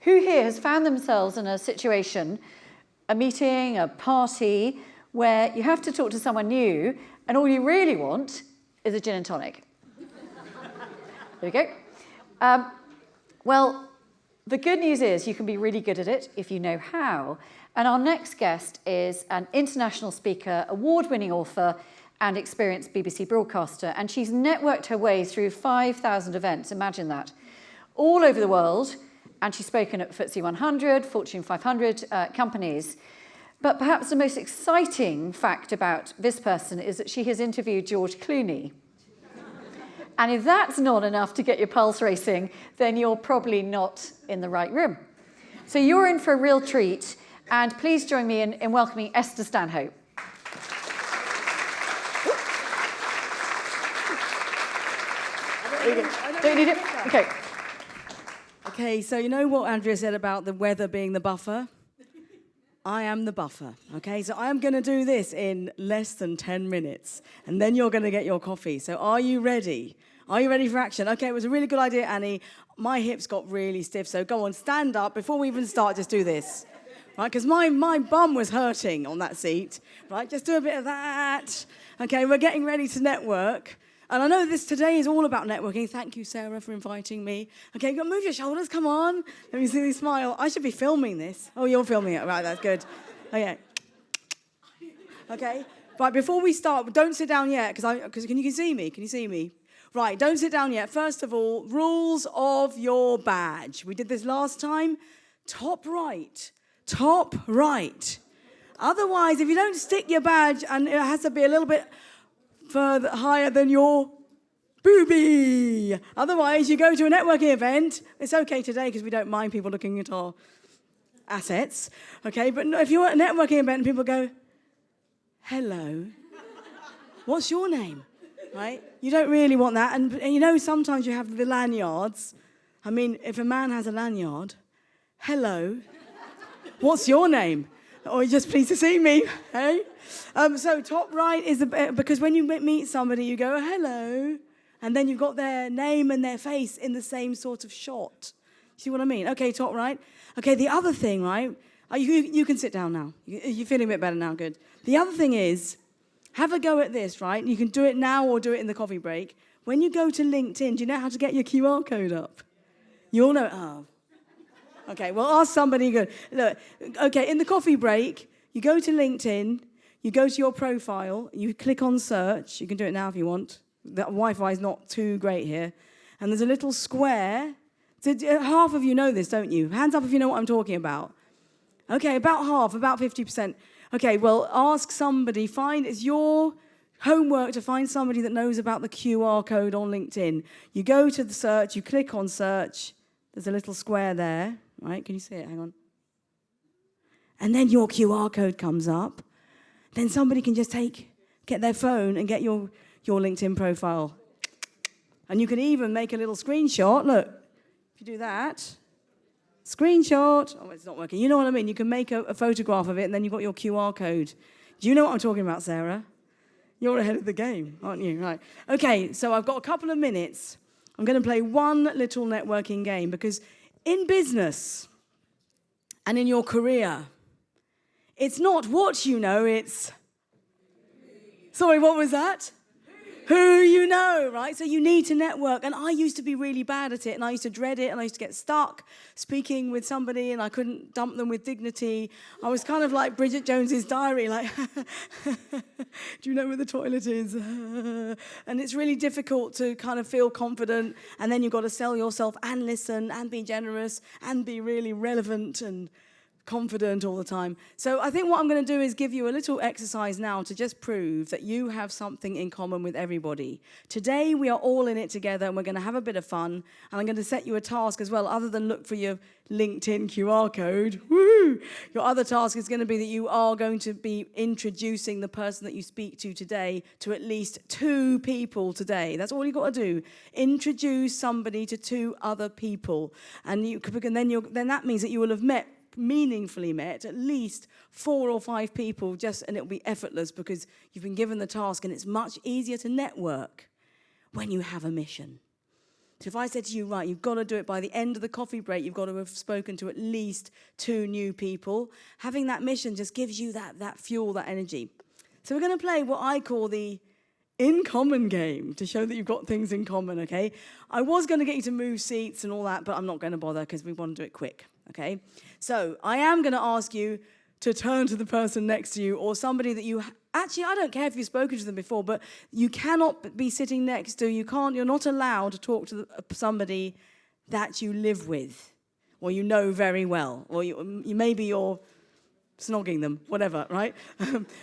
Who here has found themselves in a situation, a meeting, a party, where you have to talk to someone new and all you really want is a gin and tonic? There we go. Well, the good news is you can be really good at it if you know how. And our next guest is an international speaker, award-winning author, and experienced BBC broadcaster. And she's networked her way through 5,000 events, imagine that, all over the world. And she's spoken at FTSE 100, Fortune 500 companies. But perhaps the most exciting fact about this person is that she has interviewed George Clooney. And if that's not enough to get your pulse racing, then you're probably not in the right room. So you're in for a real treat. And please join me in welcoming Esther Stanhope. Don't need it? Okay. Okay, so you know what Andrea said about the weather being the buffer? I am the buffer, okay? So I am going to do this in less than 10 minutes, and then you're going to get your coffee. So are you ready? Are you ready for action? Okay, it was a really good idea, Annie. My hips got really stiff, so go on, stand up. Before we even start, just do this, right? Because my bum was hurting on that seat, right? Just do a bit of that. Okay, we're getting ready to network. And I know this today is all about networking. Thank you, Sarah, for inviting me. Okay, move your shoulders, come on. Let me see you smile. I should be filming this. Oh, you're filming it. Right, that's good. Okay. Okay. Right, before we start, don't sit down yet, because can you see me? Can you see me? Right, don't sit down yet. First of all, rules of your badge. We did this last time. Top right. Top right. Otherwise, if you don't stick your badge, and it has to be a little bit further higher than your boobie. Otherwise, you go to a networking event. It's okay today because we don't mind people looking at our assets. Okay, but if you're at a networking event and people go, hello, what's your name? Right? You don't really want that. And you know, sometimes you have the lanyards. I mean, if a man has a lanyard, hello, what's your name? Or you're just pleased to see me, hey? So top right is because when you meet somebody, you go, hello, and then you've got their name and their face in the same sort of shot. See what I mean? Okay, top right. Okay, the other thing, right? You can sit down now. You're feeling a bit better now, good. The other thing is, have a go at this, right? You can do it now or do it in the coffee break. When you go to LinkedIn, do you know how to get your QR code up? You all know, oh. Okay, well, ask somebody good. Look, okay, in the coffee break, you go to LinkedIn, you go to your profile, you click on search. You can do it now if you want. The Wi-Fi is not too great here. And there's a little square. Half of you know this, don't you? Hands up if you know what I'm talking about. Okay, about half, about 50%. Okay, well, ask somebody. It's your homework to find somebody that knows about the QR code on LinkedIn. You go to the search, you click on search. There's a little square there. Right, can you see it? Hang on. And then your QR code comes up. Then somebody can just get their phone and get your LinkedIn profile. And you can even make a little screenshot. Look, if you do that, screenshot. Oh, it's not working. You know what I mean? You can make a photograph of it, and then you've got your QR code. Do you know what I'm talking about, Sarah? You're ahead of the game, aren't you? Right. Okay, so I've got a couple of minutes. I'm going to play one little networking game because in business and in your career, it's not what you know, it's... Sorry, what was that? Who you know, right? So you need to network. And I used to be really bad at it, and I used to dread it, and I used to get stuck speaking with somebody, and I couldn't dump them with dignity. I was kind of like Bridget Jones's Diary, like, do you know where the toilet is? And it's really difficult to kind of feel confident, and then you've got to sell yourself and listen and be generous and be really relevant and confident all the time. So I think what I'm going to do is give you a little exercise now to just prove that you have something in common with everybody. Today we are all in it together, and we're going to have a bit of fun, and I'm going to set you a task as well, other than look for your LinkedIn QR code. Woo! Your other task is going to be that you are going to be introducing the person that you speak to today to at least 2 people today. That's all you've got to do. Introduce somebody to 2 other people, and then that means that you will have meaningfully met at least 4 or 5 people, and it'll be effortless because you've been given the task, and it's much easier to network when you have a mission. So if I said to you, right, you've got to do it by the end of the coffee break, you've got to have spoken to at least 2 new people. Having that mission just gives you that fuel, that energy. So we're going to play what I call the in common game to show that you've got things in common, okay? I was going to get you to move seats and all that, but I'm not going to bother because we want to do it quick, okay? So I am going to ask you to turn to the person next to you or somebody that you... Actually, I don't care if you've spoken to them before, but you cannot be sitting next to, you're not allowed to talk to somebody that you live with or you know very well, or maybe you're snogging them, whatever, right?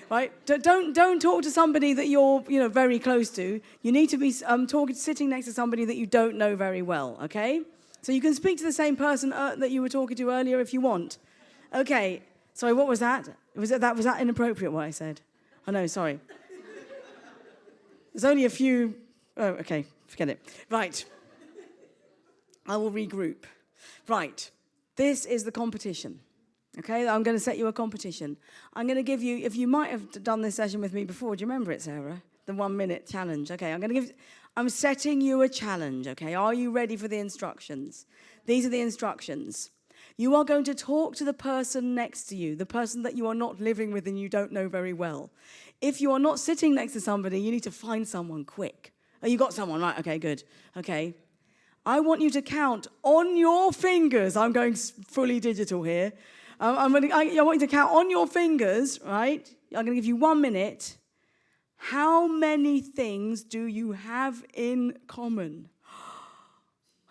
Right? Don't talk to somebody that you're very close to. You need to be sitting next to somebody that you don't know very well, okay? So you can speak to the same person that you were talking to earlier if you want. Okay. Sorry, what was that? Was that inappropriate what I said? Oh, no, sorry. There's only a few... Oh, okay, forget it. Right. I will regroup. Right. This is the competition. Okay, I'm going to set you a competition. I'm going to give you... If you might have done this session with me before, do you remember it, Sarah? The 1-minute challenge. Okay, I'm setting you a challenge, okay? Are you ready for the instructions? These are the instructions. You are going to talk to the person next to you, the person that you are not living with and you don't know very well. If you are not sitting next to somebody, you need to find someone quick. Oh, you got someone, right? Okay, good. Okay. I want you to count on your fingers. I'm going fully digital here. I want you to count on your fingers, right? I'm going to give you 1 minute. How many things do you have in common?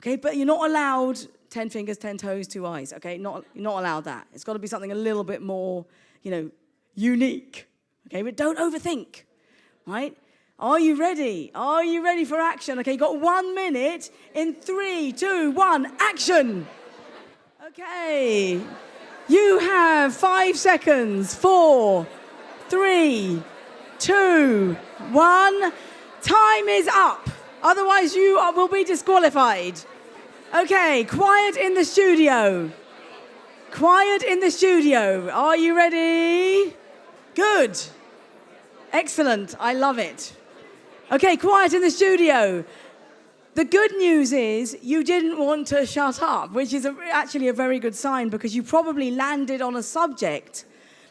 Okay, but you're not allowed 10 fingers, 10 toes, 2 eyes. Okay, you're not allowed that. It's got to be something a little bit more, unique. Okay, but don't overthink, right? Are you ready? Are you ready for action? Okay, you've got 1 minute in 3, 2, 1, action. Okay, you have 5 seconds. 4, 3, 2, 1. Time is up. Otherwise, you will be disqualified. Okay, quiet in the studio. Quiet in the studio. Are you ready? Good. Excellent. I love it. Okay, quiet in the studio. The good news is you didn't want to shut up, which is actually a very good sign because you probably landed on a subject.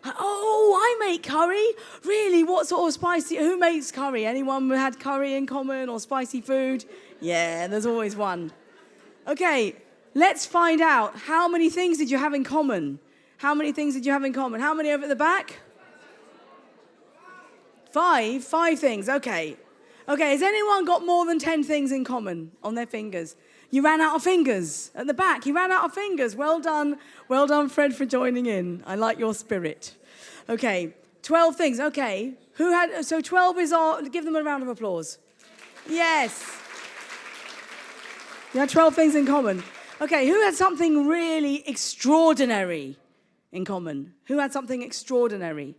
Oh, I make curry? Really? What sort of spicy? Who makes curry? Anyone had curry in common or spicy food? Yeah, there's always one. Okay, let's find out. How many things did you have in common? How many things did you have in common? How many over at the back? 5? 5 things, okay. Okay, has anyone got more than 10 things in common on their fingers? You ran out of fingers. At the back, you ran out of fingers. Well done, Fred, for joining in. I like your spirit. Okay, 12 things, okay. So 12 is give them a round of applause. Yes. You had 12 things in common. Okay, who had something really extraordinary in common? Who had something extraordinary?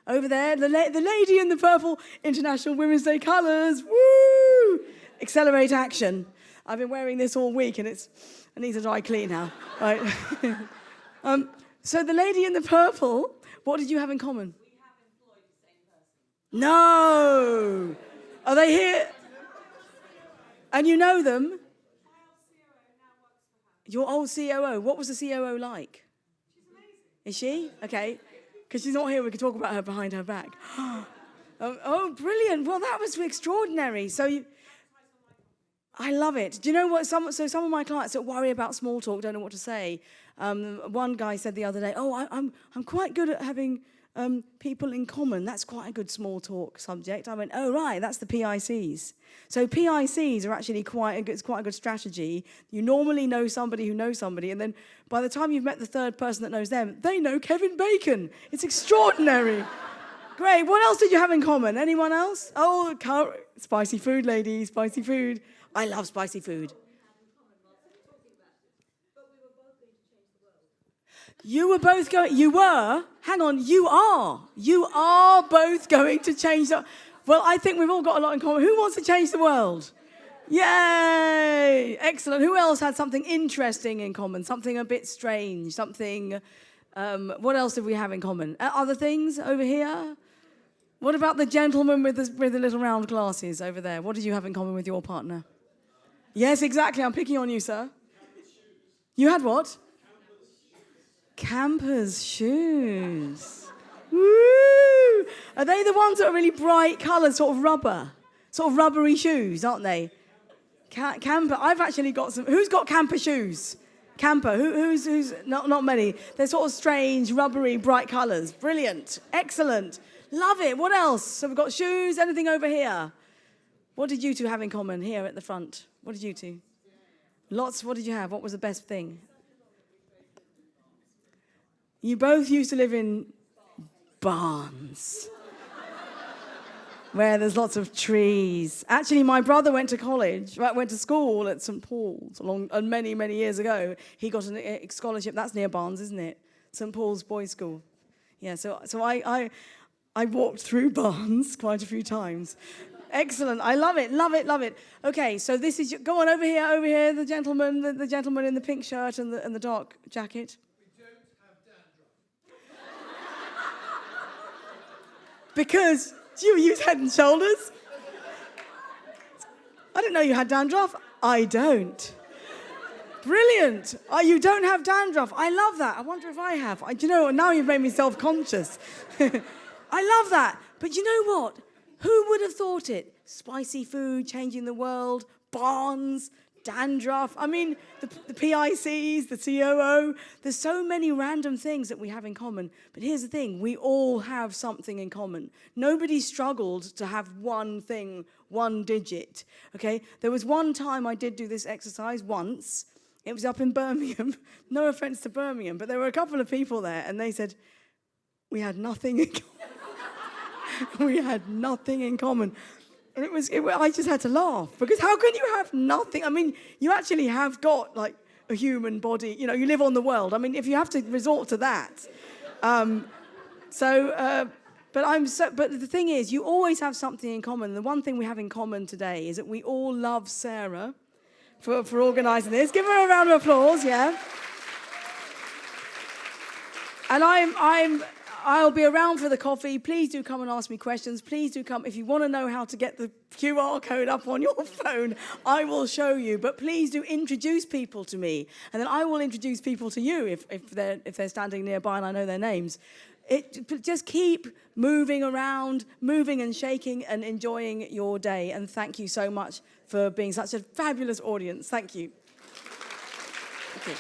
Over there, the lady in the purple International Women's Day colours. Woo! Accelerate action. I've been wearing this all week and it needs a dry clean now. Right. So the lady in the purple, what did you have in common? We have employed the same person. No! Are they here? And you know them? Your old COO. What was the COO like? She's amazing. Is she? Okay. Because she's not here, we can talk about her behind her back. Oh, brilliant. Well, that was extraordinary. So I love it. Do you know what? Some of my clients that worry about small talk don't know what to say. One guy said the other day, I'm quite good at having people in common. That's quite a good small talk subject. I went, oh, right, that's the PICs. So PICs are actually quite a good strategy. You normally know somebody who knows somebody, and then by the time you've met the third person that knows them, they know Kevin Bacon. It's extraordinary. Great. What else did you have in common? Anyone else? Oh, spicy food, ladies, spicy food. I love spicy food. You were both going, you are both going to change the, well, I think we've all got a lot in common. Who wants to change the world? Yay! Excellent. Who else had something interesting in common? Something a bit strange, something, what else did we have in common? Other things over here? What about the gentleman with the little round glasses over there? What did you have in common with your partner? Yes, exactly. I'm picking on you, sir. You had what? Campers' shoes. Woo! Are they the ones that are really bright colours, sort of rubber? Sort of rubbery shoes, aren't they? Camper. I've actually got some. Who's got camper shoes? Camper. Who's not many. They're sort of strange, rubbery, bright colours. Brilliant. Excellent. Love it. What else? So we've got shoes. Anything over here? What did you two have in common here at the front? What did you two? Lots. What did you have? What was the best thing? You both used to live in barns where there's lots of trees. Actually, my brother went to school at St. Paul's many, many years ago. He got a scholarship. That's near Barnes, isn't it? St. Paul's Boys' School. Yeah, so I walked through Barnes quite a few times. Excellent. I love it, love it, love it. Okay, so this is, go on over here, the gentleman in the pink shirt and the dark jacket. Because you use Head and Shoulders. I didn't know you had dandruff. I don't. Brilliant. Oh, you don't have dandruff. I love that. I wonder if I have. Do you know what? Now you've made me self-conscious. I love that. But you know what? Who would have thought it? Spicy food, changing the world, barns, dandruff. I mean, the PICs, the COO. There's so many random things that we have in common. But here's the thing. We all have something in common. Nobody struggled to have one thing, one digit. Okay? There was one time I did do this exercise once. It was up in Birmingham. No offense to Birmingham, but there were a couple of people there, and they said, we had nothing in common. We had nothing in common. And I just had to laugh, because how can you have nothing? I mean, you actually have got, like, a human body. You know, you live on the world. I mean, if you have to resort to that. But the thing is, you always have something in common. The one thing we have in common today is that we all love Sarah for organising this. Give her a round of applause, yeah. And I'll be around for the coffee. Please do come and ask me questions. Please do come. If you want to know how to get the QR code up on your phone, I will show you. But please do introduce people to me. And then I will introduce people to you if they're standing nearby and I know their names. Just keep moving around, moving and shaking and enjoying your day. And thank you so much for being such a fabulous audience. Thank you. Okay.